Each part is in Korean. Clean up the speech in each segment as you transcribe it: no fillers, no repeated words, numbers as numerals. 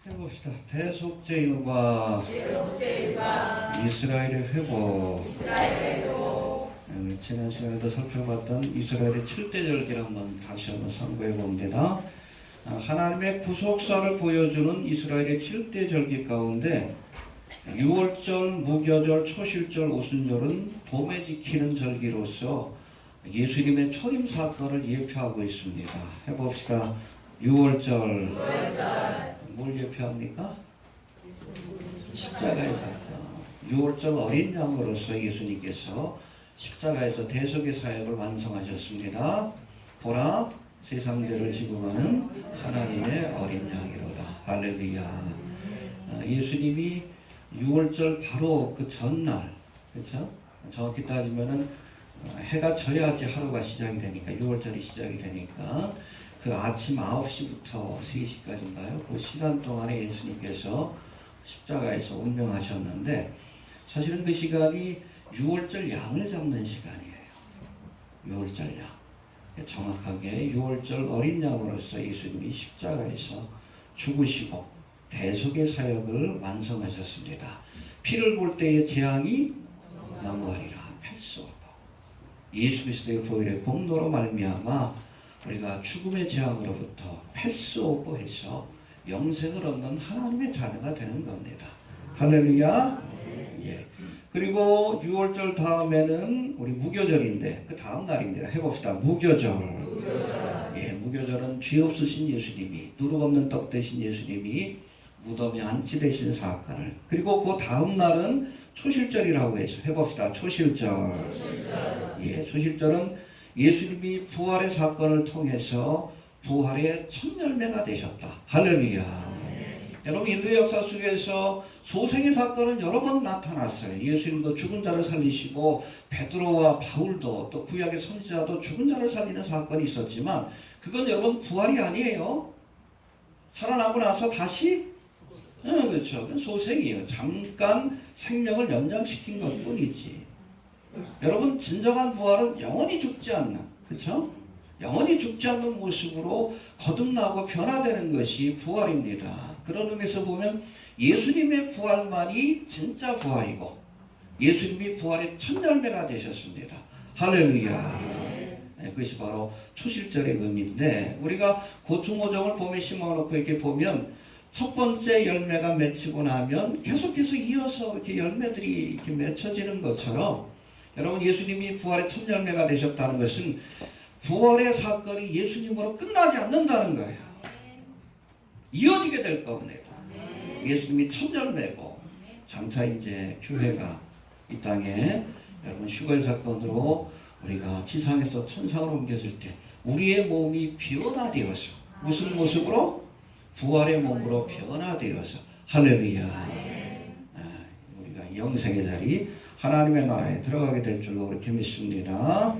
해봅시다. 대속죄일과 이스라엘의 회복. 지난 시간에도 살펴봤던 이스라엘의 7대절기를 다시 한번 상고해 봅니다. 하나님의 구속사를 보여주는 이스라엘의 7대절기 가운데 6월절, 무교절, 초실절, 오순절은 봄에 지키는 절기로서 예수님의 초림 사건을 예표하고 있습니다. 해봅시다. 6월절. 뭘 예표합니까? 십자가의 사건. 6월절 어린 양으로서 예수님께서 십자가에서 대속의 사역을 완성하셨습니다. 보라, 세상 죄를 지고 가는 하나님의 어린 양이로다. 할렐루야. 예수님이 6월절 바로 그 전날, 그렇죠? 정확히 따지면은 해가 져야지 하루가 시작이 되니까, 6월절이 시작이 되니까 그 아침 9시부터 3시까지인가요? 그 시간 동안에 예수님께서 십자가에서 운명하셨는데, 사실은 그 시간이 6월절 양을 잡는 시간이에요. 6월절 양. 정확하게 6월절 어린 양으로서 예수님이 십자가에서 죽으시고 대속의 사역을 완성하셨습니다. 피를 볼 때의 재앙이 넘어가리라. 필수. 예수 그리스도의 보혈의 공로로 말미암아 우리가 죽음의 재앙으로부터 패스오버해서 영생을 얻는 하나님의 자녀가 되는 겁니다. 할렐루야. 예. 그리고 6월절 다음에는 우리 무교절인데 그 다음 날입니다. 해봅시다. 무교절. 예, 무교절은 죄 없으신 예수님이, 누룩 없는 떡 되신 예수님이 무덤에 안치되신 사건을, 그리고 그 다음 날은 초실절이라고 해서 해봅시다. 초실절. 예, 초실절은 예수님이 부활의 사건을 통해서 부활의 첫 열매가 되셨다. 할렐루야. 여러분, 인류의 역사 속에서 소생의 사건은 여러 번 나타났어요. 예수님도 죽은 자를 살리시고 베드로와 바울도 또 구약의 선지자도 죽은 자를 살리는 사건이 있었지만 그건 여러분 부활이 아니에요. 살아나고 나서 다시 그렇죠. 소생이에요. 잠깐 생명을 연장시킨 것 뿐이지. 여러분, 진정한 부활은 영원히 죽지 않는, 그렇죠? 영원히 죽지 않는 모습으로 거듭나고 변화되는 것이 부활입니다. 그런 의미에서 보면 예수님의 부활만이 진짜 부활이고 예수님이 부활의 첫 열매가 되셨습니다. 할렐루야. 네, 그것이 바로 초실절의 의미인데, 우리가 고충오정을 봄에 심어놓고 이렇게 보면 첫 번째 열매가 맺히고 나면 계속해서 이어서 이렇게 열매들이 이렇게 맺혀지는 것처럼, 여러분, 예수님이 부활의 첫 열매가 되셨다는 것은 부활의 사건이 예수님으로 끝나지 않는다는 거예요. 이어지게 될 겁니다. 예수님이 첫 열매고, 장차 이제 교회가 이 땅에 여러분 슈거의 사건으로 우리가 지상에서 천상으로 옮겼을 때 우리의 몸이 변화되어서, 무슨 모습으로? 부활의 몸으로 변화되어서, 할렐루야. 우리가 영생의 자리, 하나님의 나라에 들어가게 될 줄로 그렇게 믿습니다.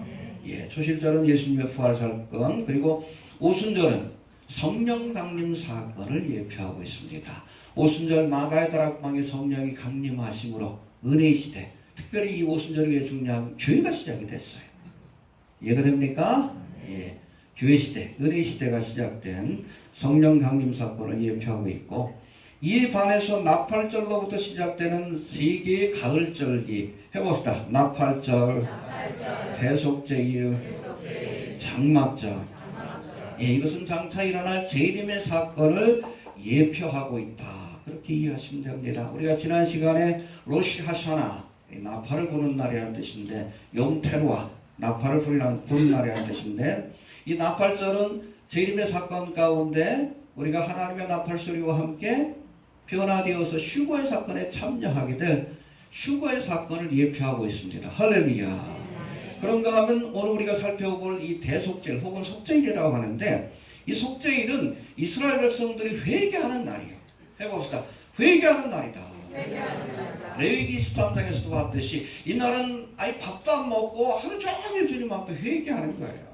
예, 초실절은 예수님의 부활 사건, 그리고 오순절은 성령 강림 사건을 예표하고 있습니다. 오순절 마가의 다락방에 성령이 강림하심으로 은혜의 시대, 특별히 이 오순절이 왜 중요하면 교회가 시작이 됐어요. 이해가 됩니까? 예, 교회 시대, 은혜의 시대가 시작된 성령 강림 사건을 예표하고 있고, 이에 반해서 나팔절로부터 시작되는 세계의 가을절기, 해봅시다. 나팔절, 대속제일, 장막절. 예, 이것은 장차 일어날 재림의 사건을 예표하고 있다. 그렇게 이해하시면 됩니다. 우리가 지난 시간에 로시 하샤나, 나팔을 부는 날이라는 뜻인데, 용테루아, 나팔을 부는 날이라는 뜻인데, 이 나팔절은 재림의 사건 가운데 우리가 하나님의 나팔 소리와 함께 변화되어서 휴거의 사건에 참여하게 될 휴거의 사건을 예표하고 있습니다. 할렐루야. 그런가 하면 오늘 우리가 살펴볼 이 대속죄일 혹은 속죄일이라고 하는데, 이 속죄일은 이스라엘 백성들이 회개하는 날이에요. 해봅시다. 회개하는 날이다. 레위기 13장에서도 봤듯이 이날은 아예 밥도 안 먹고 하루 종일 주님 앞에 회개하는 거예요.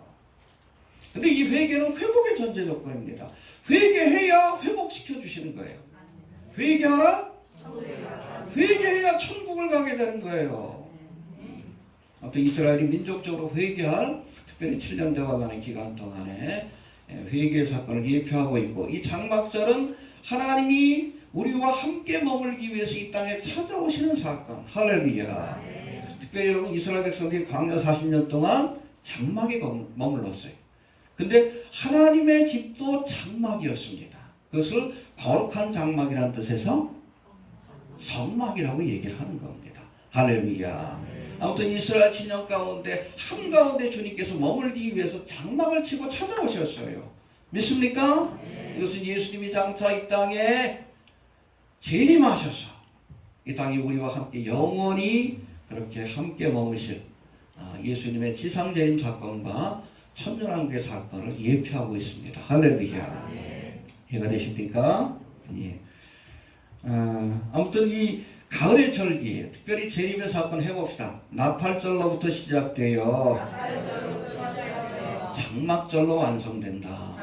근데 이 회개는 회복의 전제 조건입니다. 회개해야 회복시켜 주시는 거예요. 회개하라? 회개해야 천국을 가게 되는 거예요. 아무튼 이스라엘이 민족적으로 회개할, 특별히 7년 대화라는 기간 동안에 회개의 사건을 예표하고 있고, 이 장막절은 하나님이 우리와 함께 머물기 위해서 이 땅에 찾아오시는 사건. 할렐루야. 특별히 여러분 이스라엘 백성들이 광야 40년 동안 장막에 머물렀어요. 근데 하나님의 집도 장막이었습니다. 그것을 거룩한 장막이라는 뜻에서 성막이라고 얘기를 하는 겁니다. 할렐루야. 아무튼 이스라엘 진영 가운데 한가운데 주님께서 머물기 위해서 장막을 치고 찾아오셨어요. 믿습니까? 이것은 예수님이 장차 이 땅에 재림하셔서 이 땅에 우리와 함께 영원히 그렇게 함께 머무실 예수님의 지상재림 사건과 천년왕국의 사건을 예표하고 있습니다. 할렐루야. 이해가 되십니까? 예. 아무튼 이 가을의 절기, 특별히 재림의 사건 해봅시다. 나팔절로부터 시작되어 장막절로 완성된다.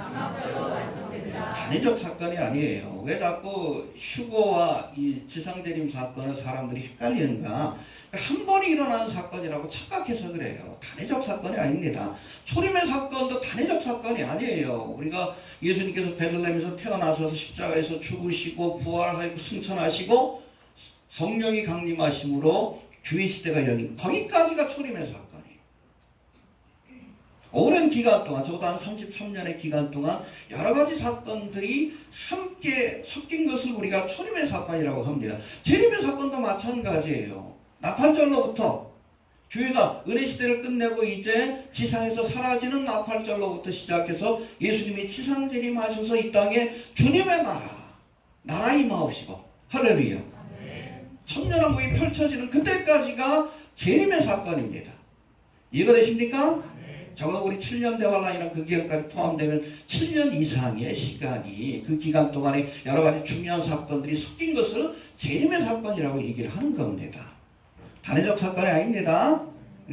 단위적 사건이 아니에요. 왜 자꾸 휴거와 이 지상재림 사건을 사람들이 헷갈리는가? 한 번에 일어나는 사건이라고 착각해서 그래요. 단위적 사건이 아닙니다. 초림의 사건도 단위적 사건이 아니에요. 우리가 예수님께서 베들레헴에서 태어나셔서 십자가에서 죽으시고 부활하시고 승천하시고 성령이 강림하심으로 교회 시대가 열린 거기까지가 초림의 사건이에요. 오랜 기간 동안 적어도 한 33년의 기간 동안 여러 가지 사건들이 함께 섞인 것을 우리가 초림의 사건이라고 합니다. 재림의 사건도 마찬가지예요. 나팔절로부터 교회가 은혜 시대를 끝내고 이제 지상에서 사라지는 나팔절로부터 시작해서 예수님이 지상 재림하셔서 이 땅에 주님의 나라 임하옵시고 할렐루야. 천년왕국이 펼쳐지는 그때까지가 재림의 사건입니다. 이해가 되십니까? 적어도 우리 7년 대환란이라는 그 기간까지 포함되면 7년 이상의 시간이 그 기간 동안에 여러 가지 중요한 사건들이 섞인 것을 재림의 사건이라고 얘기를 하는 겁니다. 단회적 사건이 아닙니다.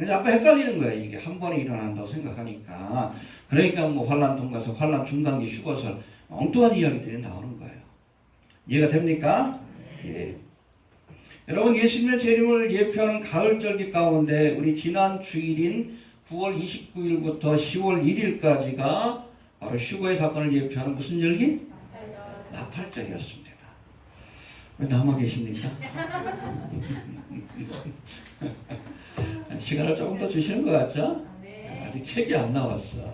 자꾸 헷갈리는 거예요. 이게 한 번에 일어난다고 생각하니까. 그러니까 뭐 환란 통과서, 환란 중간기 휴거설 엉뚱한 이야기들이 나오는 거예요. 이해가 됩니까? 예. 여러분 예수님의 재림을 예표하는 가을절기 가운데 우리 지난 주일인 9월 29일부터 10월 1일까지가 바로 휴거의 사건을 예표하는 무슨 절기? 나팔절이었습니다. 왜 남아 계십니까? 시간을 조금 더 주시는 것 같죠? 아직 책이 안 나왔어.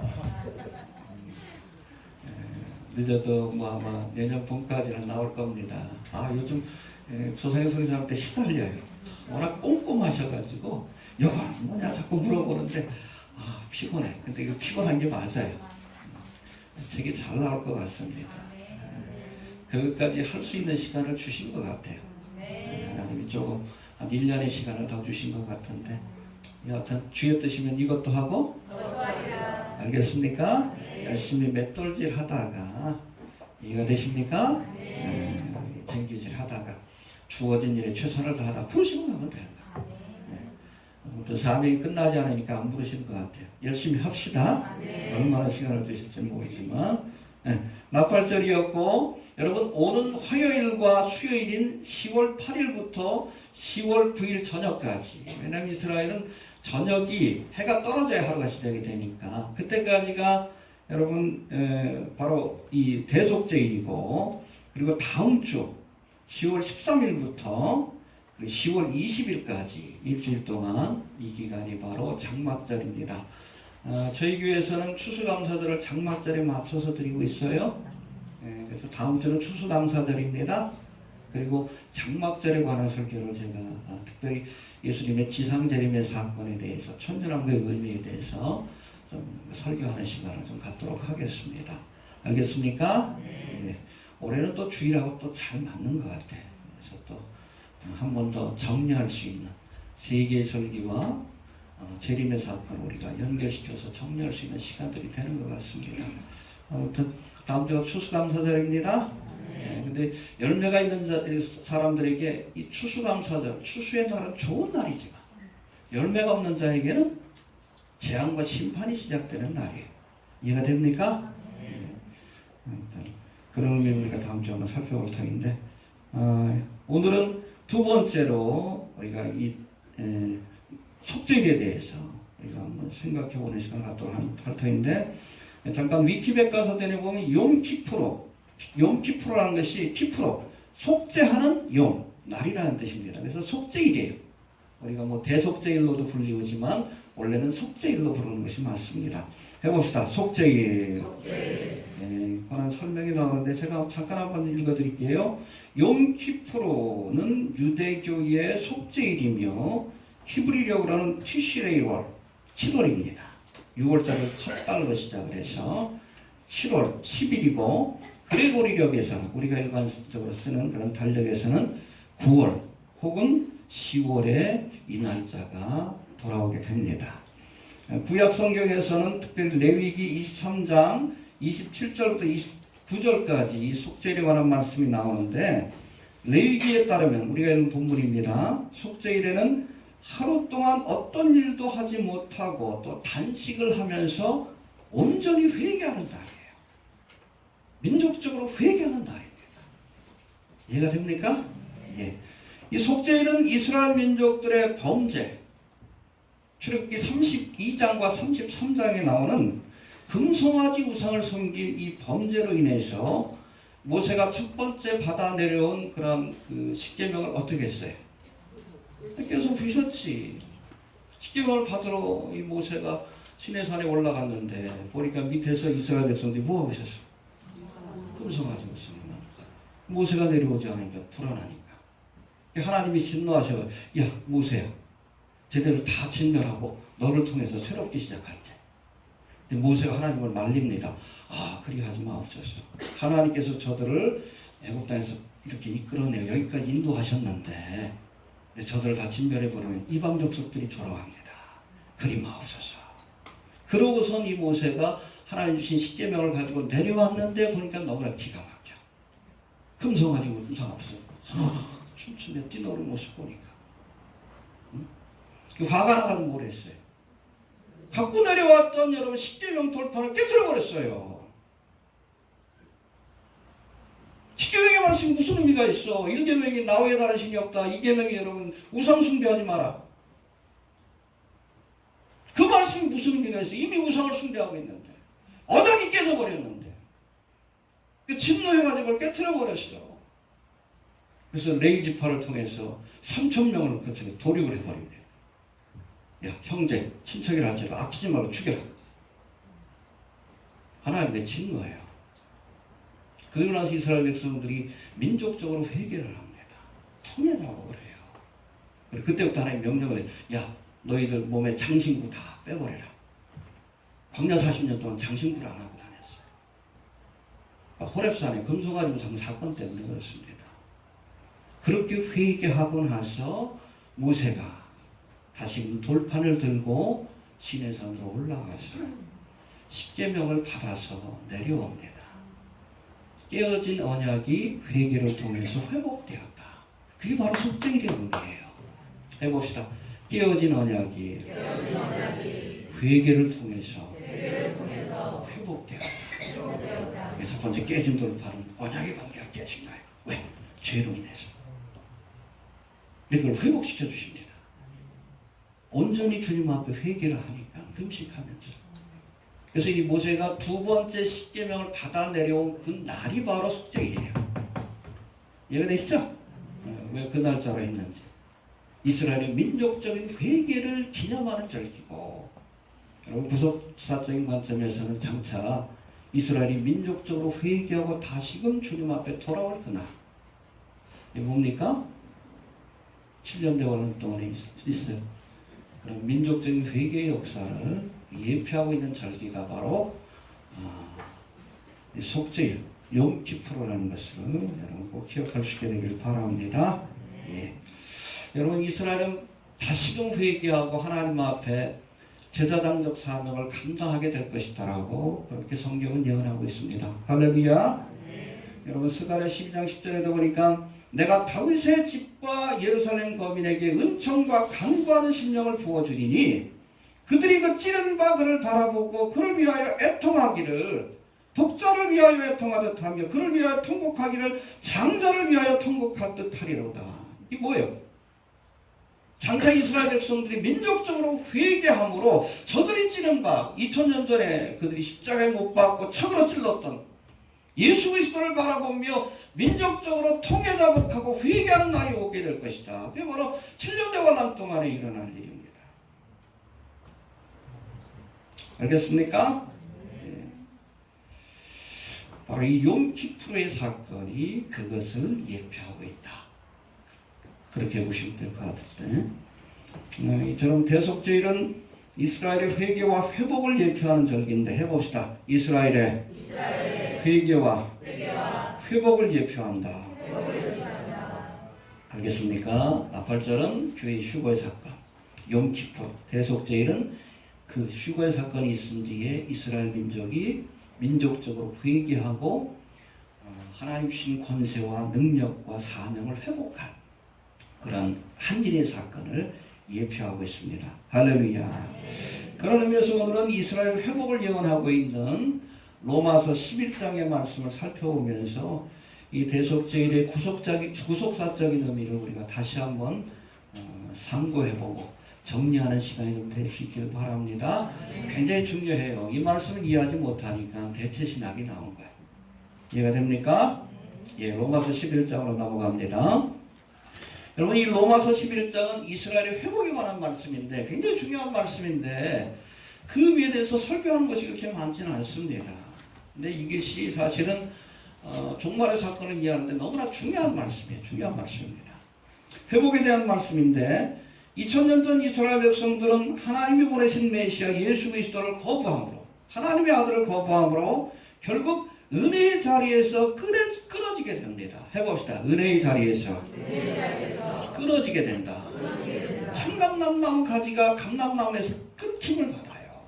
늦어도 뭐 아마 내년 봄까지는 나올 겁니다. 요즘 조상혁 선생님한테 시달려요. 워낙 꼼꼼하셔가지고 여관 뭐냐 자꾸 물어보는데 피곤해. 근데 이거 피곤한 게 맞아요. 책이 잘 나올 것 같습니다. 그것까지 할 수 있는 시간을 주신 것 같아요. 하나님이 조금 한 1년의 시간을 더 주신 것 같은데 여하튼 주여 뜨시면 이것도 하고 알겠습니까? 열심히 맷돌질 하다가 이해가 되십니까? 쟁기질 하다가 주어진 일에 최선을 다하다 부르시면 가면 돼요. 또 사명이 끝나지 않으니까 안 부르시는 것 같아요. 열심히 합시다. 얼마나 시간을 주실지 모르지만 나팔절이었고 여러분 오는 화요일과 수요일인 10월 8일부터 10월 9일 저녁까지 왜냐하면 이스라엘은 저녁이 해가 떨어져야 하루가 시작이 되니까 그때까지가 여러분 바로 이 대속제일이고 그리고 다음 주 10월 13일부터 10월 20일까지 일주일 동안 이 기간이 바로 장막절입니다. 저희 교회에서는 추수감사절을 장막절에 맞춰서 드리고 있어요. 그래서 다음 주는 추수감사절입니다. 그리고 장막절에 관한 설교를 제가 특별히 예수님의 지상재림의 사건에 대해서 천년왕국의 의미에 대해서 좀 설교하는 시간을 좀 갖도록 하겠습니다. 알겠습니까? 네. 올해는 또 주일하고 또 잘 맞는 것 같아요. 그래서 또 한 번 더 정리할 수 있는 세 개의 절기와 재림의 사건을 우리가 연결시켜서 정리할 수 있는 시간들이 되는 것 같습니다. 아무튼 다음 주가 추수감사절입니다. 근데 열매가 있는 사람들에게 이 추수감사절, 추수의 날은 좋은 날이지만 열매가 없는 자에게는 재앙과 심판이 시작되는 날이에요. 이해가 됩니까? 그런 의미를 우리가 다음 주에 한번 살펴볼 터인데 오늘은 두 번째로 우리가 이 속죄일에 대해서 우리가 한번 생각해보는 시간을 갖도록 할 터인데 잠깐 위키백과사전에 보면 용키프로 욤키프로라는 것이 키프로 속죄하는 욤 날이라는 뜻입니다. 그래서 속죄일이에요. 우리가 뭐 대속죄일로도 불리우지만 원래는 속죄일로 부르는 것이 맞습니다. 해봅시다. 속죄일. 네, 그런 설명이 나오는데 제가 잠깐 한번 읽어드릴게요. 욤키프로는 유대교의 속죄일이며 히브리력으로 하는 티시레이월 7월입니다. 6월자를 첫 달로 시작을 해서 7월 10일이고 그레고리력에서는 우리가 일반적으로 쓰는 그런 달력에서는 9월 혹은 10월에 이 날짜가 돌아오게 됩니다. 구약 성경에서는 특별히 레위기 23장 27절부터 29절까지 이 속죄일에 관한 말씀이 나오는데 레위기에 따르면 우리가 읽은 본문입니다. 속죄일에는 하루 동안 어떤 일도 하지 못하고 또 단식을 하면서 온전히 회개하는 날이에요. 민족적으로 회개하는 날입니다. 이해가 됩니까? 예. 이 속죄일은 이스라엘 민족들의 범죄, 출애굽기 32장과 33장에 나오는 금송아지 우상을 섬긴 이 범죄로 인해서 모세가 첫 번째 받아 내려온 그런 그 십계명을 어떻게 했어요? 계속 부셨지. 십계명을 받으러 이 모세가 시내산에 올라갔는데 보니까 밑에서 이스라엘 백성들이 뭐 하고 있었어? 금송아지 우상. 모세가 내려오지 않으니까 불안하니까. 하나님이 진노하셔. 야 모세야, 제대로 다 진멸하고 너를 통해서 새롭게 시작할게. 근데 모세가 하나님을 말립니다. 아 그리하지 마옵소서. 하나님께서 저들을 애굽 땅에서 이렇게 이끌어내요. 여기까지 인도하셨는데 저들을 다 진멸해버리면 이방 족속들이 돌아갑니다. 그리 마옵소서. 그러고선 이 모세가 하나님 주신 십계명을 가지고 내려왔는데 보니까 너무나 기가 막혀. 금송아지 우상 앞에서 춤추며 뛰노는 모습 보니까 화가 나가지고 뭘 했어요? 갖고 내려왔던 여러분 십계명 돌판을 깨트려버렸어요. 십계명의 말씀이 무슨 의미가 있어? 1계명이 나 외에 다른 신이 없다. 2계명이 여러분 우상 숭배하지 마라. 그 말씀이 무슨 의미가 있어? 이미 우상을 숭배하고 있는데 언약이 깨져버렸는데 진노해가지고 깨트려버렸어. 그래서 레위 지파를 통해서 3,000명을 그쪽에 돌입을 해버립니다. 야 형제 친척이라 할지라도 아끼지 말고 죽여라. 하나님의 진노예요. 그러고 나서 이스라엘 백성들이 민족적으로 회개를 합니다. 통해자고 그래요. 그때부터 하나님 명령을 해요. 야 너희들 몸에 장신구 다 빼버려라. 광야 40년 동안 장신구를 안 하고 다녔어요. 호렙산에 금송아지 우상 사건 때문에 그렇습니다. 그렇게 회개하고 나서 모세가 다시 돌판을 들고 시내산으로 올라가서 십계명을 받아서 내려옵니다. 깨어진 언약이 회개를 통해서 회복되었다. 그게 바로 속죄일의 의미예요. 해봅시다. 깨어진 언약이 회개를 통해서 회복되었다. 첫 번째 깨진 돌판은 언약의 관계가 깨진 거예요. 왜? 죄로 인해서. 그걸 회복시켜 주십니다. 온전히 주님 앞에 회개를 하니까 금식하면서. 그래서 이 모세가 두 번째 십계명을 받아 내려온 그 날이 바로 속죄일이에요. 이해가 되시죠? 왜 그 날짜로 했는지. 이스라엘의 민족적인 회개를 기념하는 절기고, 여러분 구속사적인 관점에서는 장차 이스라엘이 민족적으로 회개하고 다시금 주님 앞에 돌아올 그날. 이게 뭡니까? 7년 대원은 동안에 있어요. 그런 민족적인 회개의 역사를 예표하고 있는 절기가 바로 속죄일 욤키프로라는 것을 여러분 꼭 기억할 수 있게 되기를 바랍니다. 예. 여러분 이스라엘은 다시금 회개하고 하나님 앞에 제사장적 사명을 감당하게 될 것이다라고 그렇게 성경은 예언하고 있습니다. 할렐루야. 여러분 스가랴 12장 10절에도 보니까 내가 다윗의 집과 예루살렘 거민에게 은총과 간구하는 심령을 부어주리니 그들이 그 찌른 바 그를 바라보고 그를 위하여 애통하기를 독자를 위하여 애통하듯 하며 그를 위하여 통곡하기를 장자를 위하여 통곡하듯 하리로다. 이게 뭐예요? 장차 이스라엘 백성들이 민족적으로 회개함으로 저들이 찌른 바 2000년 전에 그들이 십자가에 못 박고 척으로 찔렀던 예수 그리스도를 바라보며 민족적으로 통해자복하고 회개하는 날이 오게 될 것이다. 그게 바로 7년 대환란 동안에 일어날 일입니다. 알겠습니까? 네. 바로 이 욤키푸르의 사건이 그것을 예표하고 있다. 그렇게 보시면 될 것 같은데, 이처럼 대속죄일은 이스라엘의 회개와 회복을 예표하는 절기인데 해봅시다. 이스라엘의 회개와 회복을 예표한다. 알겠습니까? 나팔절은 교회의 휴거의 사건, 욤키푸르 대속죄일은 그 휴거의 사건이 있은 뒤에 이스라엘 민족이 민족적으로 회개하고 하나님 주신 권세와 능력과 사명을 회복한 그런 한일의 사건을 예표하고 있습니다. 할렐루야. 그런 의미에서 오늘은 이스라엘 회복을 예언하고 있는 로마서 11장의 말씀을 살펴보면서 이 대속죄일의 구속사적인 의미를 우리가 다시 한번 상고해보고 정리하는 시간이 좀 될 수 있기를 바랍니다. 굉장히 중요해요. 이 말씀을 이해하지 못하니까 대체신학이 나온 거예요. 이해가 됩니까? 예, 로마서 11장으로 넘어갑니다. 여러분, 이 로마서 11장은 이스라엘의 회복에 관한 말씀인데 굉장히 중요한 말씀인데 그 의미에 대해서 설교하는 것이 그렇게 많지는 않습니다. 근데 이것이 사실은 종말의 사건을 이해하는데 너무나 중요한 말씀이에요. 중요한 말씀입니다. 회복에 대한 말씀인데 2000년 전 이스라엘 백성들은 하나님이 보내신 메시아 예수 그리스도를 거부함으로 하나님의 아들을 거부함으로 결국 은혜의 자리에서 끊어지게 됩니다. 해봅시다. 은혜의 자리에서 끊어지게 된다. 참감람나무 가지가 감람나무에서 끊김을 받아요.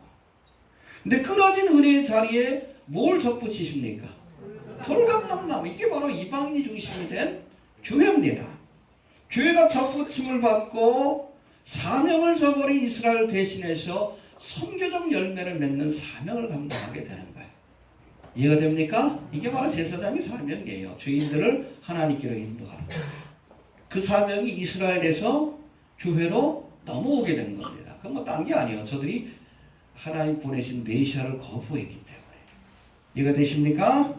근데 끊어진 은혜의 자리에 뭘 접붙이십니까? 돌감람나무. 이게 바로 이방인이 중심이 된 교회입니다. 교회가 접붙임을 받고 사명을 저버린 이스라엘 대신해서 선교적 열매를 맺는 사명을 감당하게 되는 거예요. 이해가 됩니까? 이게 바로 제사장의 사명이에요. 죄인들을 하나님께로 인도하는. 그 사명이 이스라엘에서 교회로 넘어오게 된 겁니다. 그건 뭐 딴 게 아니에요. 저들이 하나님 보내신 메시아를 거부했기 때문에. 이해가 되십니까?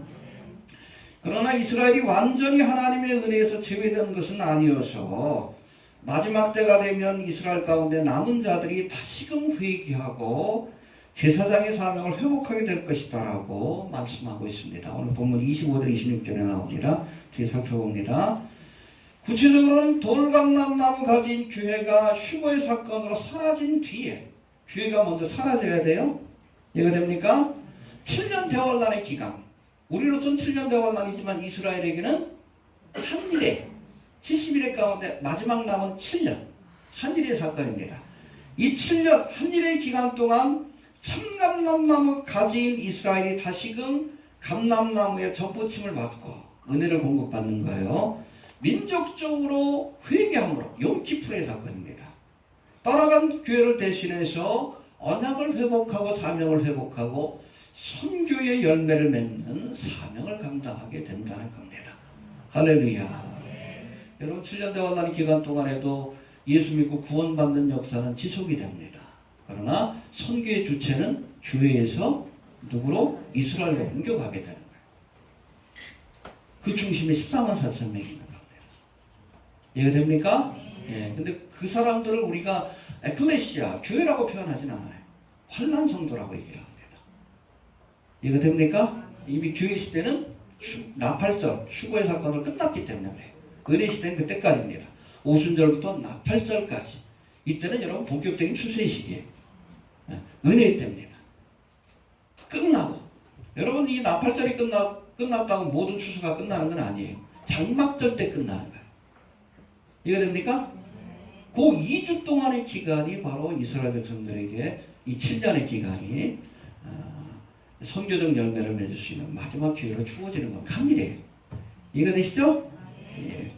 그러나 이스라엘이 완전히 하나님의 은혜에서 제외된 것은 아니어서 마지막 때가 되면 이스라엘 가운데 남은 자들이 다시금 회개하고 제사장의 사명을 회복하게 될 것이다 라고 말씀하고 있습니다. 오늘 본문 25절 26절에 나옵니다. 뒤에 살펴봅니다. 구체적으로는 돌감람나무 가진 교회가 휴거의 사건으로 사라진 뒤에 교회가 먼저 사라져야 돼요. 이해가 됩니까? 7년 대환란의 기간. 우리로서는 7년 대환란이지만 이스라엘에게는 한일의 70일의 가운데 마지막 남은 7년 한일의 사건입니다. 이 7년 한일의 기간 동안 참감람나무 가진 이스라엘이 다시금 감람나무의 접붙임을 받고 은혜를 공급받는 거예요. 민족적으로 회개함으로 욤키푸르의 사건입니다. 떠나간 교회를 대신해서 언약을 회복하고 사명을 회복하고 선교의 열매를 맺는 사명을 감당하게 된다는 겁니다. 할렐루야. 여러분 7년 대환란 기간 동안에도 예수 믿고 구원받는 역사는 지속이 됩니다. 그러나 선교의 주체는 교회에서 누구로? 이스라엘로 옮겨가게 되는 거예요. 그 중심에 14만 4천 명이 있는 겁니다. 이해가 됩니까? 예. 근데 그 사람들을 우리가 에클레시아, 교회라고 표현하진 않아요. 환난 성도라고 얘기합니다. 이해가 됩니까? 이미 교회 시대는 나팔절, 휴거의 사건으로 끝났기 때문에 은혜 시대는 그때까지입니다. 오순절부터 나팔절까지. 이때는 여러분 본격적인 추수의 시기예요. 은혜의 때입니다. 끝나고 여러분 이 나팔절이 끝났다고 모든 추수가 끝나는 건 아니에요. 장막절 때 끝나는 거예요. 이해가 됩니까? 그 2주 동안의 기간이 바로 이스라엘 백성들에게 이 7년의 기간이 선교적 열매를 맺을 수 있는 마지막 기회로 주어지는 건 감이래요. 이해가 되시죠? 예.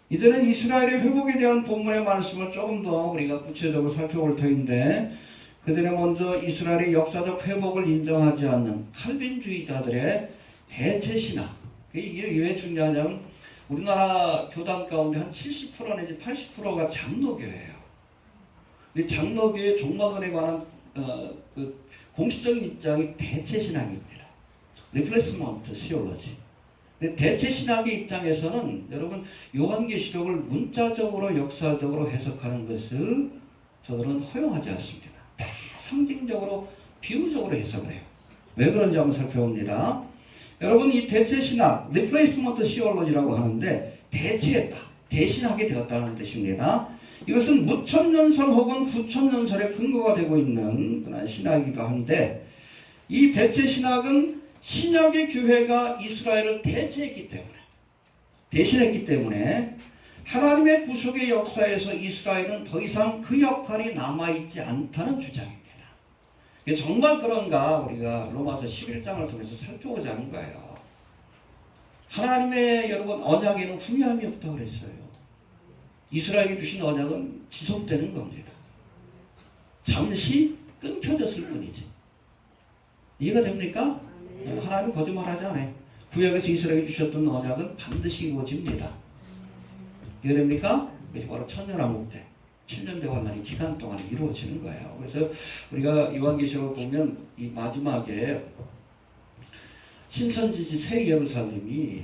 이제는 이스라엘의 회복에 대한 본문의 말씀을 조금 더 우리가 구체적으로 살펴볼 터인데 그들의 먼저 이스라엘의 역사적 회복을 인정하지 않는 칼빈주의자들의 대체 신학. 이게 왜 중요하냐면 우리나라 교단 가운데 한 70% 내지 80%가 장로교예요. 근데 장로교의 종말론에 관한 그 공식적인 입장이 대체 신학입니다. 리플레이스먼트 시올로지. 대체 신학의 입장에서는 여러분 요한계시록을 문자적으로 역사적으로 해석하는 것을 저들은 허용하지 않습니다. 다 상징적으로 비유적으로 해석을 해요. 왜 그런지 한번 살펴봅니다. 여러분 이 대체 신학, 리플레이스먼트 시올로지라고 하는데 대체했다, 대신하게 되었다는 뜻입니다. 이것은 무천년설 혹은 구천년설의 근거가 되고 있는 그런 신학이기도 한데 이 대체 신학은 신약의 교회가 이스라엘을 대신했기 때문에 하나님의 구속의 역사에서 이스라엘은 더 이상 그 역할이 남아있지 않다는 주장입니다. 정말 그런가 우리가 로마서 11장을 통해서 살펴보자는 거예요. 하나님의 여러분 언약에는 후회함이 없다고 그랬어요. 이스라엘이 주신 언약은 지속되는 겁니다. 잠시 끊겨졌을 뿐이지. 이해가 됩니까? 하나님은 거짓말하지 않아요. 구약에서 이스라엘이 주셨던 언약은 반드시 이루어집니다. 이해됩니까? 그것이 바로 천년왕국 때 7년 대환란이 기간 동안 이루어지는 거예요. 그래서 우리가 요한계시록을 보면 이 마지막에 신선지지 새 예루살렘이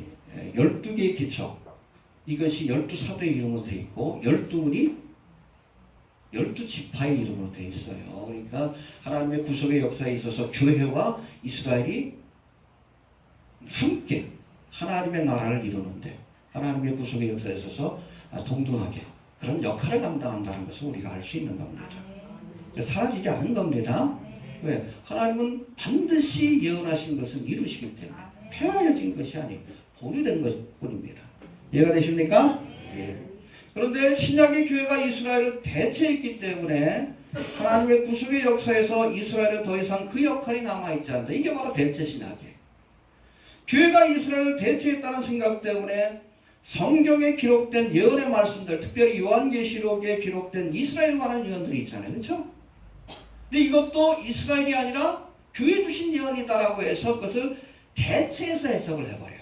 12개의 기초, 이것이 12사도의 이름으로 되어 있고 12문이 12지파의 이름으로 되어 있어요. 그러니까 하나님의 구속의 역사에 있어서 교회와 이스라엘이 함께 하나님의 나라를 이루는데 하나님의 구속의 역사에 있어서 동등하게 그런 역할을 감당한다는 것을 우리가 알 수 있는 겁니다. 사라지지 않은 겁니다. 왜? 하나님은 반드시 예언하신 것은 이루시기 때문에 폐하여진 것이 아니고 보류된 것뿐입니다. 이해가 되십니까? 예. 그런데 신약의 교회가 이스라엘을 대체했기 때문에 하나님의 구속의 역사에서 이스라엘은 더 이상 그 역할이 남아있지 않다. 이게 바로 대체 신학이에요. 교회가 이스라엘을 대체했다는 생각 때문에 성경에 기록된 예언의 말씀들, 특별히 요한계시록에 기록된 이스라엘에 관한 예언들이 있잖아요. 그렇죠? 근데 이것도 이스라엘이 아니라 교회 주신 예언이다라고 해서 그것을 대체해서 해석을 해버려요.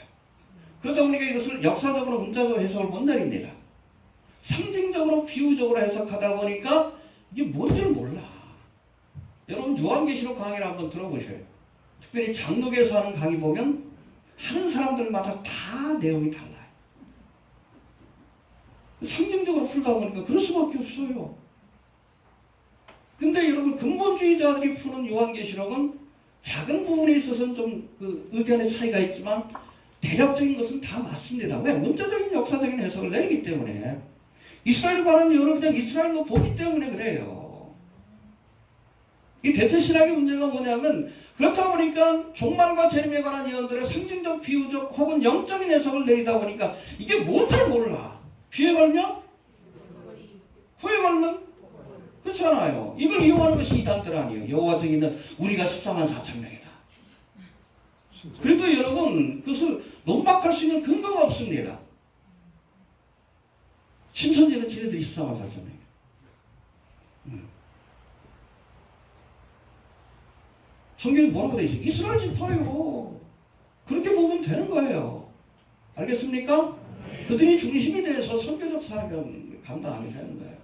그러다 보니까 이것을 역사적으로 문자적으로 해석을 못 내립니다. 상징적으로 비유적으로 해석하다 보니까 이게 뭔지를 몰라. 여러분 요한계시록 강의를 한번 들어보셔요. 특별히 장로교에서 하는 강의 보면 하는 사람들마다 다 내용이 달라요. 상징적으로 풀다 보니까 그럴 수밖에 없어요. 근데 여러분 근본주의자들이 푸는 요한계시록은 작은 부분에 있어서는 좀 그 의견의 차이가 있지만 대략적인 것은 다 맞습니다. 왜? 문자적인 역사적인 해석을 내리기 때문에 이스라엘에 관한 예언을 그냥 이스라엘로 보기 때문에 그래요. 이 대체 신학의 문제가 뭐냐면 그렇다 보니까 종말과 재림에 관한 예언들의 상징적, 비유적 혹은 영적인 해석을 내리다 보니까 이게 뭔지 몰라. 귀에 걸면? 후에 걸면? 그렇잖아요. 이걸 이용하는 것이 이단들 아니에요. 여호와 증인은 우리가 14만 4천 명이다. 그래도 여러분 그것을 논박할 수 있는 근거가 없습니다. 신천지는 지네들이 14만 4천 명이에요. 성경이 뭐라고 되어 있어요? 이스라엘 지파예요. 그렇게 보면 되는 거예요. 알겠습니까? 그들이 중심이 돼서 선교적 사명 감당하게 되는 거예요.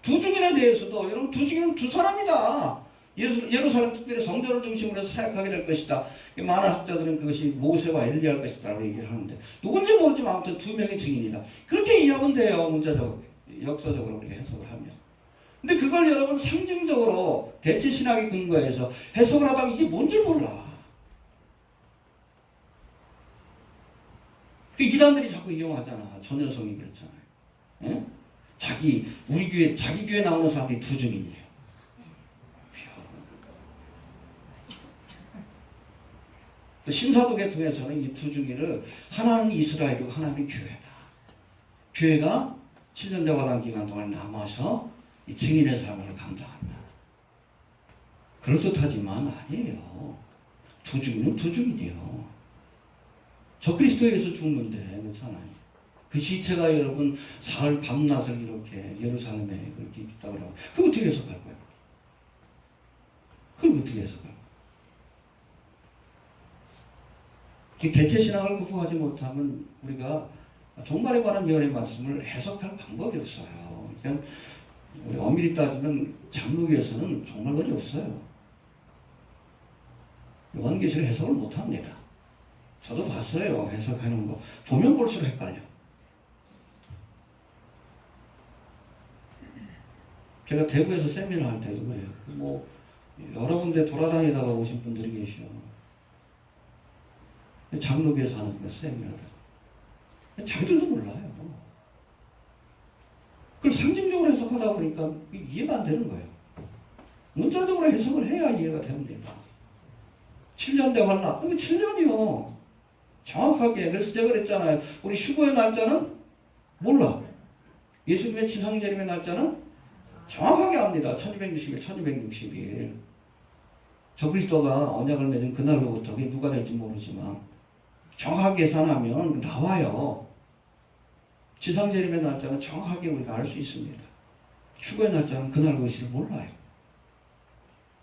두 증인에 대해서도 여러분 두 증인은 두 사람이다. 예루살렘 특별히 성전을 중심으로 해서 사역하게 될 것이다. 많은 학자들은 그것이 모세와 엘리야일 것이다라고 얘기를 하는데 누군지 모르지만 아무튼 두 명의 증인이다. 그렇게 이해하면 돼요. 문자적으로, 역사적으로 우리가 해석을 하면. 근데 그걸 여러분 상징적으로 대체 신학의 근거에서 해석을 하다 보면 이게 뭔지 몰라. 그 이단들이 자꾸 이용하잖아. 전여성이 그렇잖아요. 예? 우리 교회, 자기 교회 나오는 사람들이 두 증인이에요. 신사독에 통해서는 이 두 증인을 하나는 이스라엘이고 하나는 교회다. 교회가 7년 대화당 기간 동안 남아서 이 증인의 사명을 감당한다. 그럴듯하지만 아니에요. 두 증인은 두 증인이에요. 저 그리스도에 의해서 죽는데 그렇잖아요. 그 시체가 여러분 사흘 밤낮을 이렇게 예루살렘에 그렇게 있다고 그러면 그걸 어떻게 해석할 거예요? 그걸 어떻게 해석할 거예요? 대체 신학을 극복하지 못하면 우리가 종말에 관한 예언의 말씀을 해석할 방법이 없어요. 그냥 우리 엄밀히 따지면 장로교에서는 종말론이 없어요. 요한계시록 해석을 못합니다. 저도 봤어요. 해석하는 거. 보면 볼수록 헷갈려. 제가 대구에서 세미나 할 때도 그래요. 뭐 여러 군데 돌아다니다가 오신 분들이 계셔. 장로교에서 하는 거 세미나를. 자기들도 몰라요. 그걸 상징적으로 해석하다 보니까 이해가 안 되는 거예요. 문자적으로 해석을 해야 이해가 됩니다. 7년 대환란. 이거 7년이요. 정확하게. 그래서 제가 그랬잖아요. 우리 휴거의 날짜는 몰라. 예수님의 지상재림의 날짜는 정확하게 압니다. 1260일, 1260일. 저 그리스도가 언약을 맺은 그날로부터 그게 누가 될지 모르지만 정확하게 계산하면 나와요. 지상재림의 날짜는 정확하게 우리가 알 수 있습니다. 휴거의 날짜는 그날 것을 몰라요.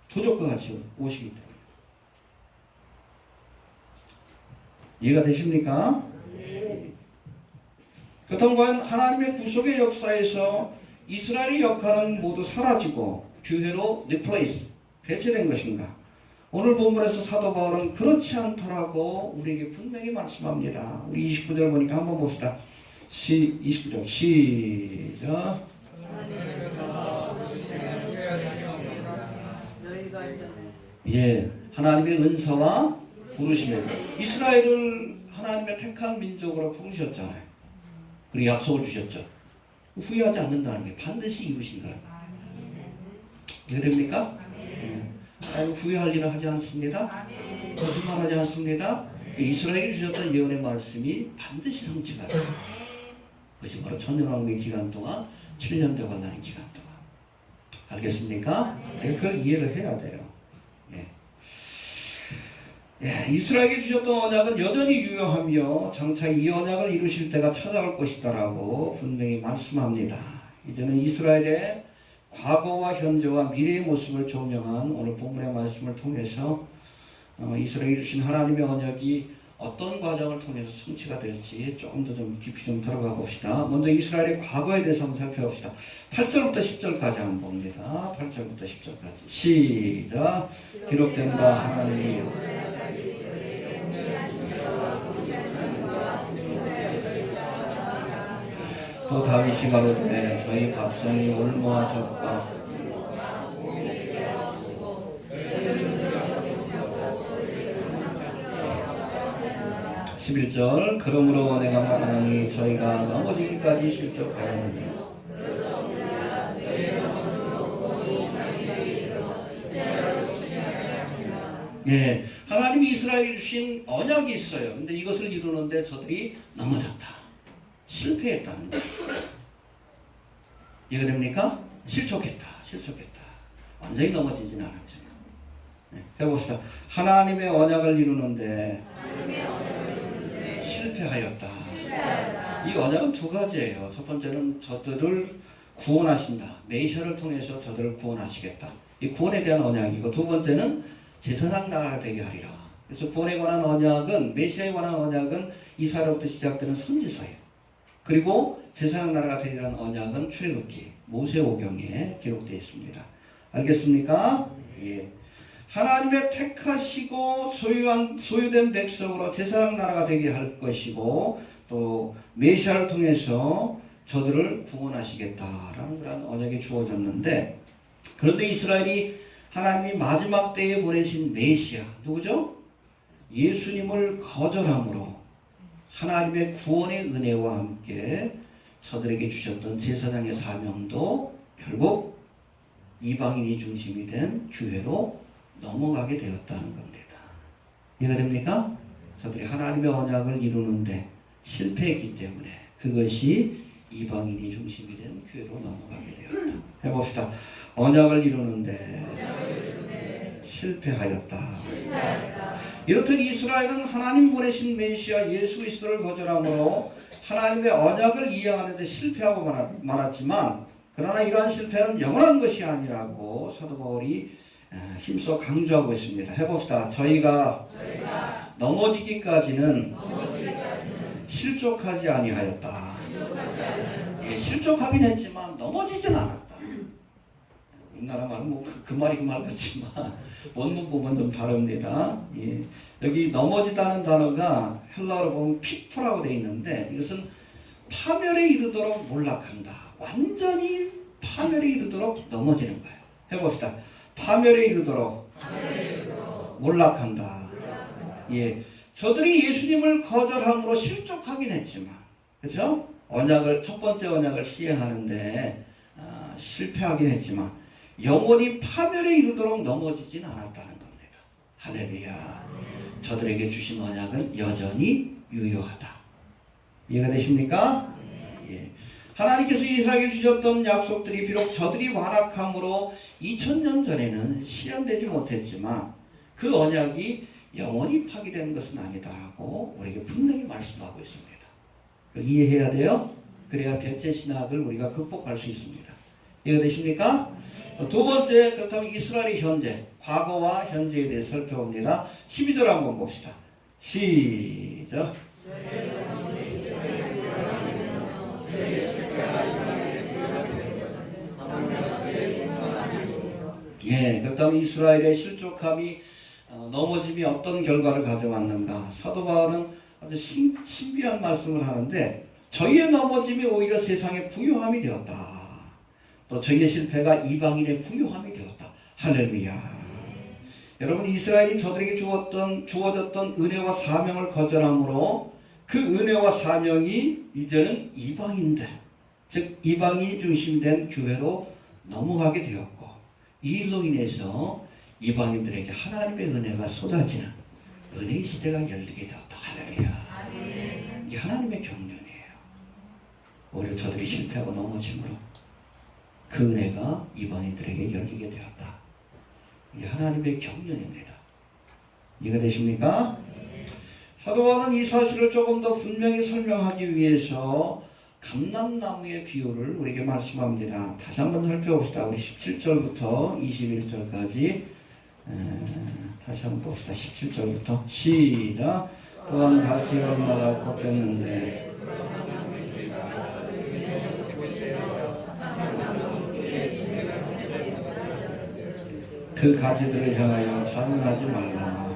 도적과 같이 오시기 때문에. 이해가 되십니까? 네. 그렇다면 하나님의 구속의 역사에서 이스라엘의 역할은 모두 사라지고 교회로 replace, 대체된 것인가? 오늘 본문에서 사도 바울은 그렇지 않다라고 우리에게 분명히 말씀합니다. 우리 29절 보니까 한번 봅시다. 29절 시작. 예, 하나님의 은사와 부르심에 이스라엘을 하나님의 택한 민족으로 부르셨잖아요. 그리고 약속을 주셨죠. 후회하지 않는다는 게 반드시 이루신 거예요. 이해됩니까? 후회할 일을 하지 않습니다. 거짓말하지 않습니다. 이스라엘이 주셨던 예언의 말씀이 반드시 성취가 돼요. 그것이 바로 천년왕국의 기간 동안 7년 대환란의 기간 동안. 알겠습니까? 그걸 이해를 해야 돼요. 이스라엘에게 주셨던 언약은 여전히 유효하며 장차 이 언약을 이루실 때가 찾아올 것이다라고 분명히 말씀합니다. 이제는 이스라엘의 과거와 현재와 미래의 모습을 조명한 오늘 본문의 말씀을 통해서 이스라엘이 주신 하나님의 언약이 어떤 과정을 통해서 성취가 될지 조금 더 좀 깊이 좀 들어가 봅시다. 먼저 이스라엘의 과거에 대해서 한번 살펴봅시다. 8절부터 10절까지 한번 봅니다. 8절부터 10절까지 시작. 기록된 바 하나님이 또 다윗이 가로되 저희 밥상이 올무와 젖과 11절 그러므로 내가 말하니 저희가 넘어지기까지 실족하였느니 예, 하나님이 이스라엘에 주신 언약이 있어요. 근데 이것을 이루는데 저들이 넘어졌다. 실패했다는 거예요. 이해가 됩니까? 실족했다. 완전히 넘어지진 않았죠. 네, 해봅시다. 하나님의 언약을 이루는데 실패하였다. 이 언약은 두 가지예요. 첫 번째는 저들을 구원하신다. 메시아를 통해서 저들을 구원하시겠다. 이 구원에 대한 언약이고, 두 번째는 제사장 나라가 되게 하리라. 그래서 구원에 관한 언약은, 메시아에 관한 언약은 이사야로부터 시작되는 선지서예요. 그리고 제사장 나라가 되리라는 언약은 출애굽기, 모세오경에 기록되어 있습니다. 알겠습니까? 예. 하나님의 택하시고 소유된 백성으로 제사장 나라가 되게 할 것이고, 또 메시아를 통해서 저들을 구원하시겠다라는 그런 언약이 주어졌는데, 그런데 이스라엘이 하나님이 마지막 때에 보내신 메시아 누구죠? 예수님을 거절함으로 하나님의 구원의 은혜와 함께 저들에게 주셨던 제사장의 사명도 결국 이방인이 중심이 된 교회로 넘어가게 되었다는 겁니다. 이해가 됩니까? 저들이 하나님의 언약을 이루는데 실패했기 때문에 그것이 이방인이 중심이 된 교회로 넘어가게 되었다. 해봅시다. 언약을 이루는데 실패하였다. 이렇듯 이스라엘은 하나님 보내신 메시아 예수 그리스도를 거절함으로 하나님의 언약을 이해하는데 실패하고 말았지만, 그러나 이러한 실패는 영원한 것이 아니라고 사도 바울이 힘써 강조하고 있습니다. 해봅시다. 저희가 넘어지기까지는 실족하지 아니하였다. 실족하긴 했지만 넘어지진 않았다. 우리나라 말은 그 말이 그 말 같지만 원문 보면 좀 다릅니다. 예. 여기 넘어지다는 단어가 헬라어로 보면 피토라고 되어 있는데 이것은 파멸에 이르도록 몰락한다. 완전히 파멸에 이르도록 넘어지는 거예요. 해봅시다. 파멸에 이르도록 몰락한다. 예. 저들이 예수님을 거절함으로 실족하긴 했지만, 그렇죠? 언약을 첫 번째 언약을 시행하는데 실패하긴 했지만 영원히 파멸에 이르도록 넘어지진 않았다는 겁니다. 할렐루야. 저들에게 주신 언약은 여전히 유효하다. 이해가 되십니까? 예. 하나님께서 이스라엘에게 주셨던 약속들이 비록 저들이 완악함으로 2000년 전에는 실현되지 못했지만 그 언약이 영원히 파기되는 것은 아니다라고 우리에게 분명히 말씀하고 있습니다. 이해해야 돼요. 그래야 대체 신학을 우리가 극복할 수 있습니다. 이해가 되십니까? 두 번째, 그렇다면 이스라엘의 현재, 과거와 현재에 대해서 살펴봅니다. 12절 한번 봅시다. 시작. 예, 그렇다면 이스라엘의 실족함이 넘어짐이 어떤 결과를 가져왔는가? 사도 바울은 아주 신비한 말씀을 하는데 저희의 넘어짐이 오히려 세상의 부요함이 되었다. 또 저희의 실패가 이방인의 부요함이 되었다. 할렐루야. 여러분, 이스라엘이 저들에게 주어졌던 은혜와 사명을 거절함으로 그 은혜와 사명이 이제는 이방인들, 즉 이방인 중심된 교회로 넘어가게 되었고 이 일로 인해서 이방인들에게 하나님의 은혜가 쏟아지는 은혜의 시대가 열리게 되었다. 할렐루야. 이게 하나님의 경륜이에요. 오히려 저들이 실패하고 넘어짐으로 그 은혜가 이방인들에게 열리게 되었다. 이게 하나님의 경륜입니다. 이해가 되십니까? 사도 바울은 이 사실을 조금 더 분명히 설명하기 위해서 감람나무의 비유를 우리에게 말씀합니다. 다시 한번 살펴봅시다. 우리 17절부터 21절까지 다시 한번 봅시다. 17절부터 시작. 또한 다시 얼마나 꺾였는데 그 가지들을 향하여 찬양하지 말라.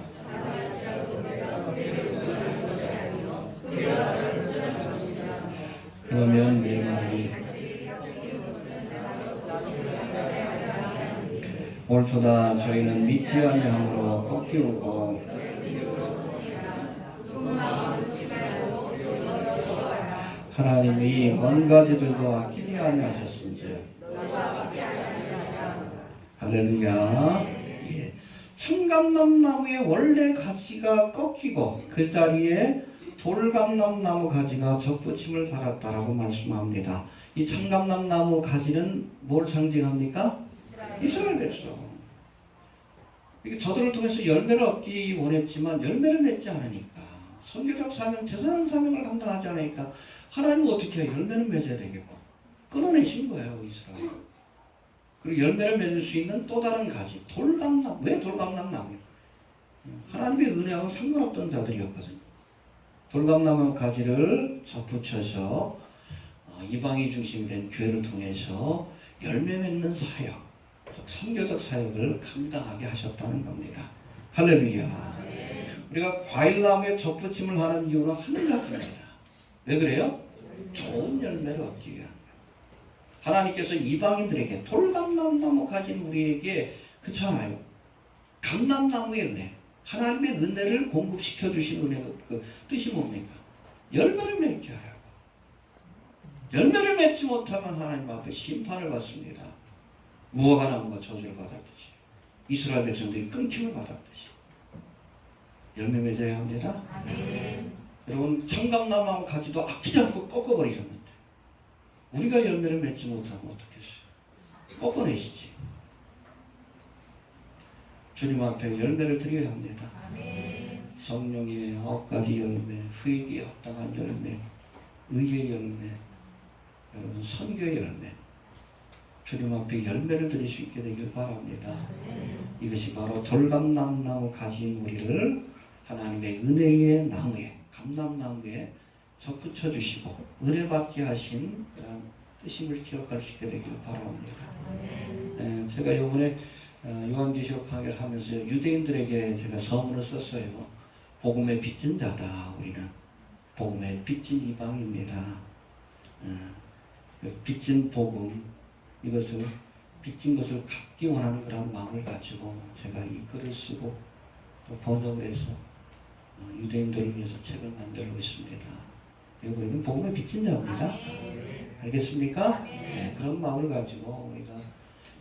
그러면 내 말이 옳도다. 저희는 믿지 아니함으로 꺾이고 하나님이 먼 가지들도 아끼지 아니하셨은지. 할렐루야. 예. 청감람나무의 원래 가지가 꺾이고 그 자리에 돌감람나무 가지가 접붙임을 받았다라고 말씀합니다. 이 청감람나무 가지는 뭘 상징합니까? 이스라엘 백성. 이게 저들을 통해서 열매를 얻기 원했지만 열매를 맺지 않으니까, 선교적 사명, 제사장 사명을 감당하지 않으니까 하나님은 어떻게 해요? 열매를 맺어야 되겠고 끊어내신 거예요, 이스라엘. 그리고 열매를 맺을 수 있는 또 다른 가지, 돌감나무. 왜 돌감나무예요? 하나님의 은혜하고 상관없던 자들이었거든요. 돌감나무 가지를 접붙여서 이방이 중심이 된 교회를 통해서 열매 맺는 사역, 즉 선교적 사역을 감당하게 하셨다는 겁니다. 할렐루야. 우리가 과일나무에 접붙임을 하는 이유는 한 가지입니다. 왜 그래요? 좋은 열매를 얻기 위한. 하나님께서 이방인들에게 돌감람나무 가진 우리에게 그렇잖아요. 감람나무의 은혜, 하나님의 은혜를 공급시켜 주신 은혜가 그 뜻이 뭡니까? 열매를 맺게 하라고. 열매를 맺지 못하면 하나님 앞에 심판을 받습니다. 무화과 나무가 저주를 받았듯이, 이스라엘 백성들이 끊김을 받았듯이 열매 맺어야 합니다. 아멘. 여러분, 청감나무 가지도 아끼지 않고 꺾어버리셨는데 우리가 열매를 맺지 못하면 어떻겠어요? 꺾어내시지. 주님 앞에 열매를 드려야 합니다. 아멘. 성령의 9가지 열매, 후에게 합당한 열매, 의의 열매, 여러분 선교의 열매, 주님 앞에 열매를 드릴 수 있게 되길 바랍니다. 아멘. 이것이 바로 돌감람나무 가진 우리를 하나님의 은혜의 나무에, 감람나무에 접붙여 주시고 은혜 받게 하신 그런 뜻임을 기억할 수 있게 되길 바랍니다. 제가 이번에 요한계시록 강의를 하면서 유대인들에게 제가 서문을 썼어요. 복음의 빚진 자다. 우리는 복음의 빚진 이방입니다. 빚진 복음, 이것을 빚진 것을 갚기 원하는 그런 마음을 가지고 제가 이 글을 쓰고 또 번역을 해서 유대인들을 위해서 책을 만들고 있습니다. 우리는 복음의 빚진 자입니다. 알겠습니까? 네, 그런 마음을 가지고 우리가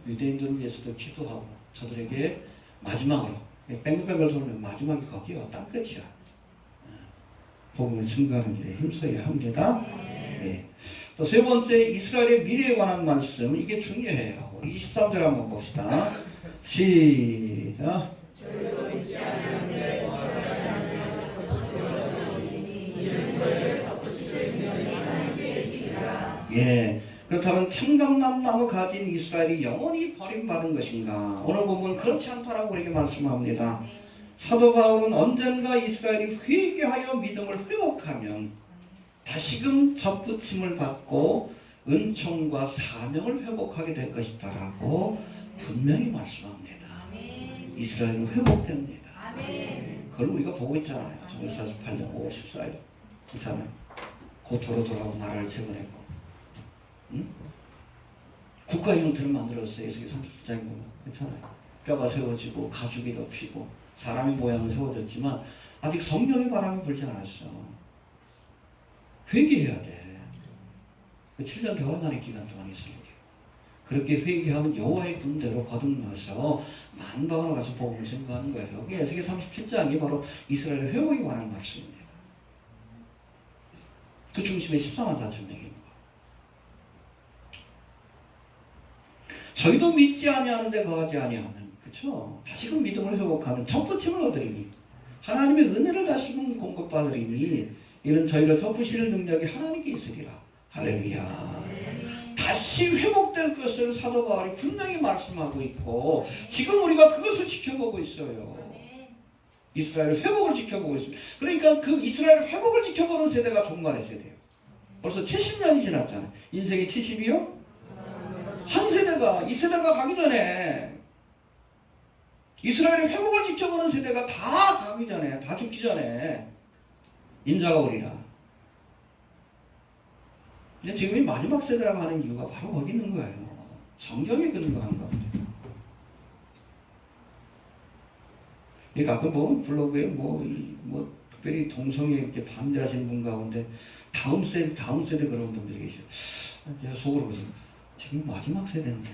유대인들을 위해서도 기도하고 저들에게 마지막으로 뺑글뺑글 돌면 마지막이 거기요. 땅끝이야. 복음을 증거하는 일에 힘써야 합니다. 네. 또 세 번째, 이스라엘의 미래에 관한 말씀. 이게 중요해요. 우리 23절 한번 봅시다. 시작. 예. 그렇다면 청강나무 가진 이스라엘이 영원히 버림받은 것인가? 오늘 보면 그렇지 않다라고 우리에게 말씀합니다. 사도 바울은 언젠가 이스라엘이 회개하여 믿음을 회복하면 다시금 접붙임을 받고 은총과 사명을 회복하게 될 것이다라고 분명히 말씀합니다. 이스라엘은 회복됩니다. 그걸 우리가 보고 있잖아요. 1948년 5월 14일 그렇잖아요. 고토로 돌아오고 나라를 재건했고, 응? 국가 형태를 만들었어요. 에스겔 37장에 보면 그렇잖아요. 뼈가 세워지고 가죽이 덮이고 사람의 모양은 세워졌지만 아직 성령의 바람이 불지 않았어. 회개해야 돼. 7년 대환란의 기간 동안 있어야 돼. 그렇게 회개하면 여호와의 군대로 거듭나서 만방으로 가서 복음을 증거하는 거예요. 이게 에스겔 37장이 바로 이스라엘의 회복에 관한 말씀입니다. 그 중심에 14만 4천 명입니다. 저희도 믿지 아니하는데 거하지 아니하면, 그렇죠? 다시금 믿음을 회복하는 접붙임을 얻으리니 하나님의 은혜를 다시금 공급받으리니 이는 저희를 덮으실 능력이 하나님께 있으리라. 할렐루야. 다시 회복될 것을 사도 바울이 분명히 말씀하고 있고 지금 우리가 그것을 지켜보고 있어요. 이스라엘 회복을 지켜보고 있습니다. 그러니까 그 이스라엘 회복을 지켜보는 세대가 종말의 세대예요. 벌써 70년이 지났잖아요. 인생이 70이요? 한 세대가, 이 세대가 가기 전에 이스라엘의 회복을 지켜보는 세대가 다 가기 전에, 다 죽기 전에 인자가 오리라. 이제 지금이 마지막 세대라고 하는 이유가 바로 거기 있는 거예요. 성경에 근거한 겁니다. 가끔 보면 블로그에 뭐 특별히 동성애 이렇게 반대하시는 분 가운데 다음 세대 그런 분들이 계셔요. 제가 속으로 보시면 지금 마지막 세대인데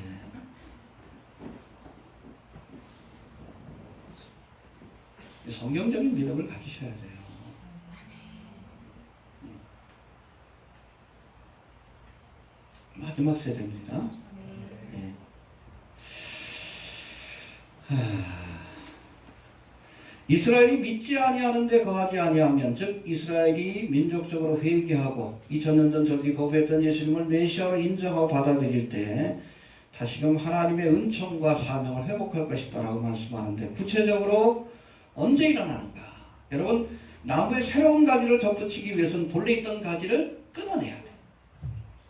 성경적인 믿음을 가지셔야 돼요. 마지막 세대입니다. 네. 이스라엘이 믿지 아니하는데 거하지 아니하면, 즉 이스라엘이 민족적으로 회개하고 2000년 전 저들이 거부했던 예수님을 메시아로 인정하고 받아들일 때 다시금 하나님의 은총과 사명을 회복할 것이다라고 말씀하는데, 구체적으로 언제 일어나는가? 여러분, 나무에 새로운 가지를 접붙이기 위해서는 본래 있던 가지를 끊어내야 돼.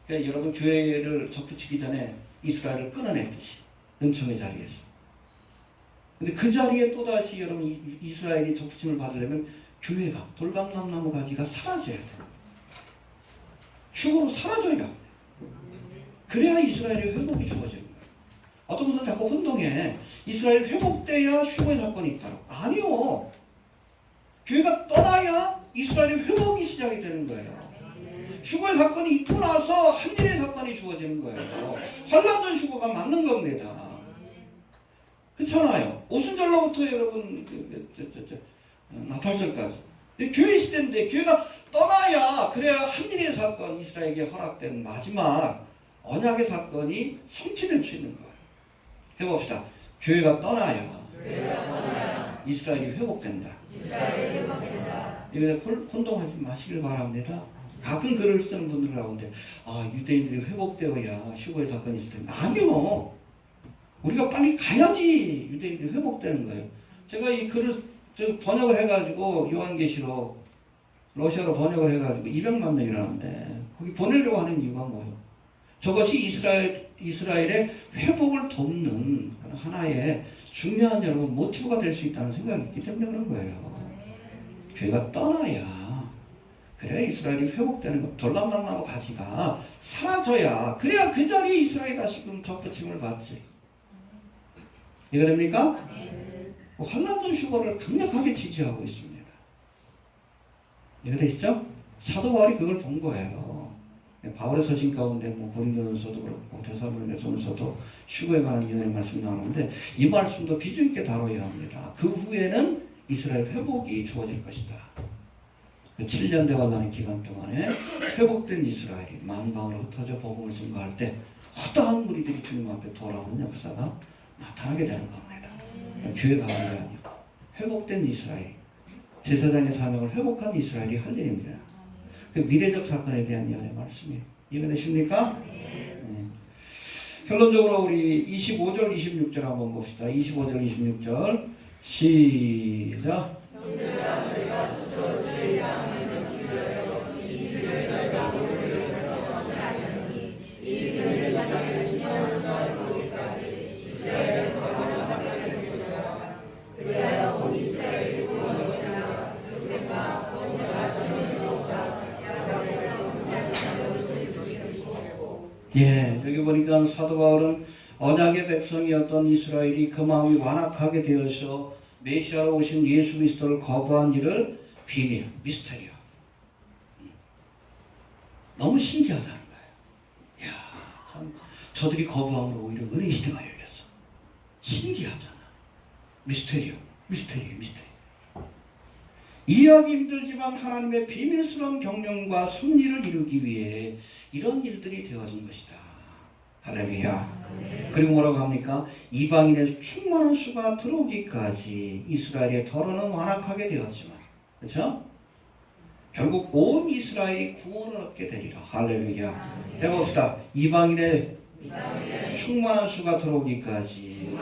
그러니까 여러분, 교회를 접붙이기 전에 이스라엘을 끊어냈듯이 은총의 자리에서. 근데 그 자리에 또다시 여러분 이스라엘이 접붙임을 받으려면 교회가, 돌감나무 가지가 사라져야 돼요. 휴거로 사라져야 돼요. 그래야 이스라엘의 회복이 주어지는 거예요. 어떤 분들은 자꾸 혼동해. 이스라엘이 회복돼야 휴거의 사건이 있다고. 아니요. 교회가 떠나야 이스라엘의 회복이 시작이 되는 거예요. 휴거의 사건이 있고 나서 한일의 사건이 주어지는 거예요. 환란전 휴거가 맞는 겁니다. 그렇잖아요. 오순절로부터 여러분 나팔절까지 교회 시대인데 교회가 떠나야, 그래야 한일의 사건, 이스라엘에게 허락된 마지막 언약의 사건이 성취될 수 있는 거예요. 해봅시다. 교회가 떠나야 이스라엘이 회복된다. 이거 혼동하지 마시길 바랍니다. 가끔 글을 쓰는 분들 가운데 유대인들이 회복되어야 휴거의 사건이 있을 텐데, 아니요. 우리가 빨리 가야지 유대인들이 회복되는 거예요. 제가 이 글을 번역을 해가지고 요한계시록 러시아로 번역을 해가지고 200만 명이라는데 거기 보내려고 하는 이유가 뭐예요? 저것이 이스라엘 이스라엘의 회복을 돕는 하나의 중요한 여러분 모티브가 될 수 있다는 생각이 있기 때문에 그런 거예요. 교회가 떠나야, 그래야 이스라엘이 회복되는 거. 돌람당나무 가지가 사라져야, 그래야 그 자리에 이스라엘이 다시금 접붙임을 받지. 이해 됩니까? 환란전 휴거를 강력하게 지지하고 있습니다. 이해되시죠? 사도 바울이 그걸 본 거예요. 바울의 서신 가운데 고린도전서도 그렇고 데살로니가전서도 휴거에 관한 예언의 말씀이 나오는데 이 말씀도 비중 있게 다뤄야 합니다. 그 후에는 이스라엘 회복이 주어질 것이다. 7년 대환란의 기간 동안에 회복된 이스라엘이 만방으로 흩어져 복음을 증거할 때 허다한 무리들이 주님 앞에 돌아오는 역사가 나타나게 되는 겁니다. 교회가 아니라 회복된 이스라엘, 제사장의 사명을 회복한 이스라엘이 할 일입니다. 그 미래적 사건에 대한 예언의 말씀이에요. 이해되십니까? 네. 결론적으로 우리 25절, 26절 한번 봅시다. 25절, 26절 시작. 예, 여기 보니까 사도 바울은 언약의 백성이었던 이스라엘이 그 마음이 완악하게 되어서 메시아로 오신 예수 그리스도를 거부한 일을 비밀, 미스테리오. 너무 신기하다는 거예요. 이야, 참 저들이 거부함으로 오히려 은혜의 시대가 열렸어. 신기하잖아. 미스테리오. 이해하기 힘들지만 하나님의 비밀스러운 경륜과 섭리를 이루기 위해 이런 일들이 되어진 것이다. 할렐루야. 그리고 뭐라고 합니까? 이방인의 충만한 수가 들어오기까지 이스라엘의 더러는 완악하게 되었지만, 그렇죠? 결국 온 이스라엘이 구원을 얻게 되리라. 할렐루야. 해봅시다. 이방인의 충만한 수가 들어오기까지.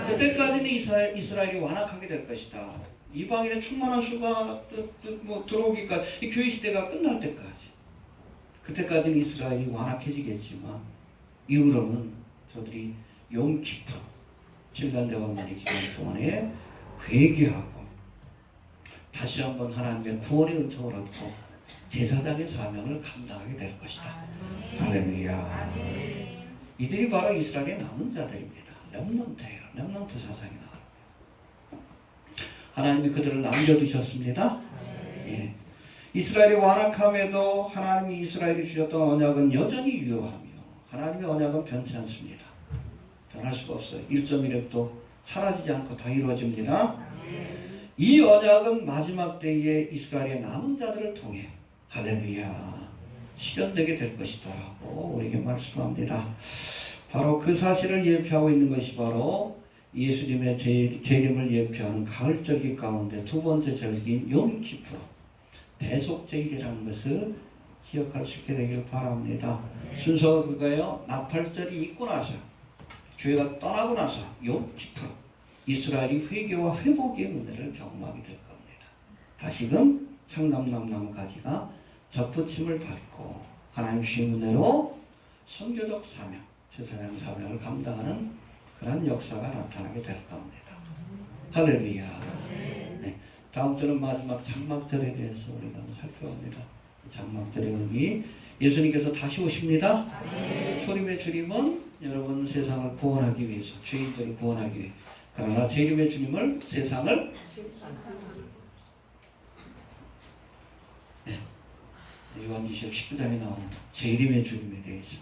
그때까지는 이스라엘이 완악하게 될 것이다. 이방인의 충만한 수가 들어오기까지, 이 교회 시대가 끝날 때까지. 그때까지는 이스라엘이 완악해지겠지만 이후로는 저들이 용키프 7단 대환란의 기간 동안에 회개하고 다시 한번 하나님의 구원의 은총을 얻고 제사장의 사명을 감당하게 될 것이다. 할렐루야. 이들이 바로 이스라엘의 남은 자들입니다. 렘넌트예요. 렘넌트 사상이 나옵니다. 하나님이 그들을 남겨두셨습니다. 예. 이스라엘이 완악함에도 하나님이 이스라엘이 주셨던 언약은 여전히 유효하며 하나님의 언약은 변치 않습니다. 변할 수가 없어요. 1.1획도 사라지지 않고 다 이루어집니다. 이 언약은 마지막 때에 이스라엘의 남은 자들을 통해 할렐루야 실현되게 될 것이다라고 우리에게 말씀합니다. 바로 그 사실을 예표하고 있는 것이 바로 예수님의 재림을 예표하는 가을절기 가운데 두 번째 절기인 욤키푸 대속제일이라는 것을 기억할 수 있게 되길 바랍니다. 순서가 그거예요. 나팔절이 있고 나서 교회가 떠나고 나서 욤키푸 이스라엘이 회개와 회복의 은혜를 경험하게 될 겁니다. 다시금 청남나무가지가 접붙임을 받고 하나님 주신 은혜로 선교적 사명, 제사장 사명을 감당하는 그런 역사가 나타나게 될 겁니다. 할렐루야. 네. 다음 주는 마지막 장막절에 대해서 우리가 살펴봅니다. 장막절의 의미, 예수님께서 다시 오십니다. 초림의 주님은 여러분 세상을 구원하기 위해서, 죄인들을 구원하기 위해. 그러나 재림의 주님을 세상을 요한계시록 19장에 나오는 재림의 주님에 대해서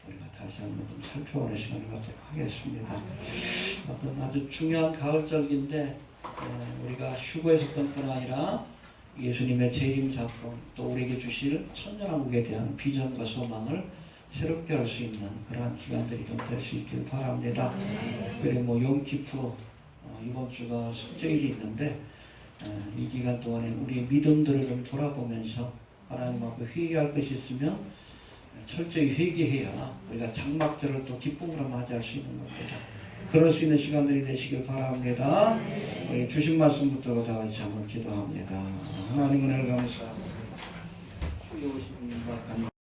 우리가 다시 한번 좀 살펴보는 시간을 갖도록 하겠습니다. 어떤 아주 중요한 가을절기인데 우리가 휴거의 사건뿐 아니라 예수님의 재림 사건 또 우리에게 주실 천년왕국에 대한 비전과 소망을 새롭게 할 수 있는 그러한 기간들이 좀 될 수 있길 바랍니다. 그리고 욤키푸 이번 주가 속죄일이 있는데 이 기간 동안에 우리의 믿음들을 좀 돌아보면서 하나님 앞에 회개할 것이 있으면 철저히 회개해야 우리가 장막절을 또 기쁨으로 맞이할 수 있는 겁니다. 그럴 수 있는 시간들이 되시길 바랍니다. 우리 주신 말씀부터 다 같이 한번 기도합니다. 하나님 은혜를 감사합니다.